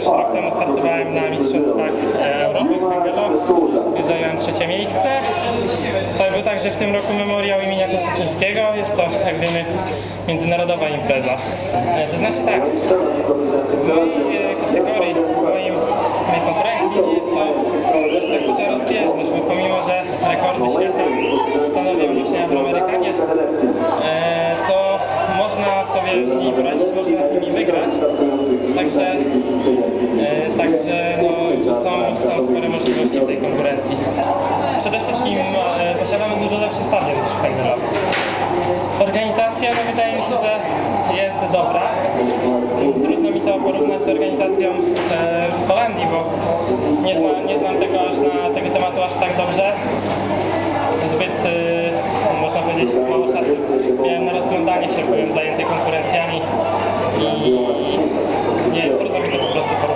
Rok temu startowałem na Mistrzostwach Europy w Hengelo, gdzie zająłem 3. miejsce. To był także w tym roku memoriał imienia Kostyczyńskiego. Jest to, jak wiemy, międzynarodowa impreza. To znaczy tak, w mojej kategorii, w mojej konkurencji jest to dość tak duża rozbieżność, bo pomimo, że rekordy świata stanowią właśnie Afroamerykanie, to można sobie z nimi poradzić, można z nimi wygrać. Także no, są spore możliwości w tej konkurencji. Przede wszystkim posiadamy dużo lepszy stadion niż w Hengelo. Organizacja, no, wydaje mi się, że jest dobra. Trudno mi to porównać z organizacją w Holandii, bo nie znam tego tematu aż tak dobrze. Zbyt, można powiedzieć, mało czasu miałem na rozglądanie się, byłem zajęty konkurencjami i trudno mi to po prostu powiedzieć.